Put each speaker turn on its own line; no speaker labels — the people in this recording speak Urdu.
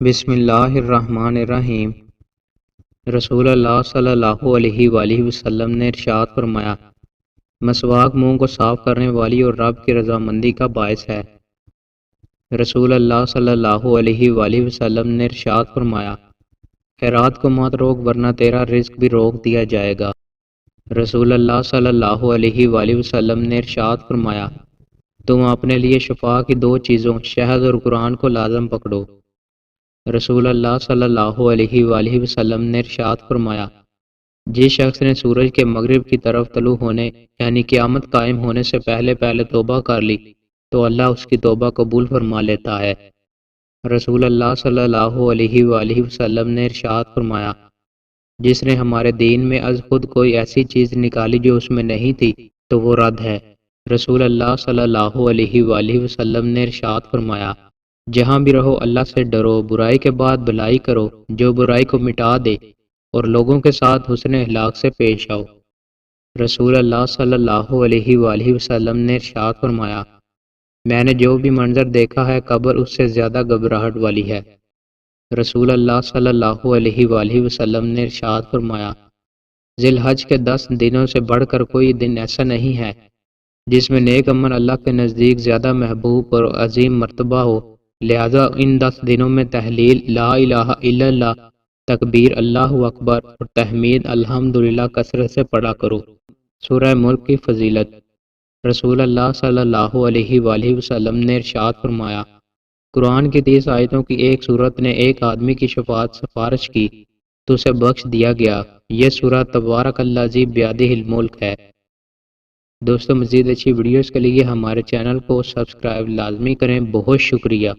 بسم اللہ الرحمن الرحیم۔ رسول اللہ صلی اللہ علیہ وآلہ وسلم نے ارشاد فرمایا، مسواک منہ کو صاف کرنے والی اور رب کی رضامندی کا باعث ہے۔ رسول اللہ صلی اللہ علیہ وآلہ وسلم نے ارشاد فرمایا، خیرات کو مت روک ورنہ تیرا رزق بھی روک دیا جائے گا۔ رسول اللہ صلی اللہ علیہ وآلہ وسلم نے ارشاد فرمایا، تم اپنے لیے شفا کی دو چیزوں شہد اور قرآن کو لازم پکڑو۔ رسول اللہ صلی اللہ علیہ وآلہ وسلم نے ارشاد فرمایا، جس شخص نے سورج کے مغرب کی طرف طلوع ہونے یعنی قیامت قائم ہونے سے پہلے توبہ کر لی تو اللہ اس کی توبہ قبول فرما لیتا ہے۔ رسول اللہ صلی اللہ علیہ وآلہ وسلم نے ارشاد فرمایا، جس نے ہمارے دین میں از خود کوئی ایسی چیز نکالی جو اس میں نہیں تھی تو وہ رد ہے۔ رسول اللہ صلی اللہ علیہ وآلہ وسلم نے ارشاد فرمایا، جہاں بھی رہو اللہ سے ڈرو، برائی کے بعد بھلائی کرو، جو برائی کو مٹا دے، اور لوگوں کے ساتھ حسن اخلاق سے پیش آؤ۔ رسول اللہ صلی اللہ علیہ وآلہ وسلم نے ارشاد فرمایا، میں نے جو بھی منظر دیکھا ہے قبر اس سے زیادہ گھبراہٹ والی ہے۔ رسول اللہ صلی اللہ علیہ وآلہ وسلم نے ارشاد فرمایا، ذی الحج کے 10 دنوں سے بڑھ کر کوئی دن ایسا نہیں ہے جس میں نیک عمل اللہ کے نزدیک زیادہ محبوب اور عظیم مرتبہ ہو، لہذا ان 10 دنوں میں تحلیل لا الہ الا اللہ، تکبیر اللہ اکبر اور تحمید الحمدللہ کثرت سے پڑھا کرو۔ سورہ ملک کی فضیلت۔ رسول اللہ صلی اللہ علیہ وآلہ وسلم نے ارشاد فرمایا، قرآن کی 30 آیتوں کی ایک سورت نے ایک آدمی کی شفاعت سفارش کی تو اسے بخش دیا گیا۔ یہ سورہ تبارک الذی بیدہ الملک ہے۔ دوستو، مزید اچھی ویڈیوز کے لیے ہمارے چینل کو سبسکرائب لازمی کریں۔ بہت شکریہ۔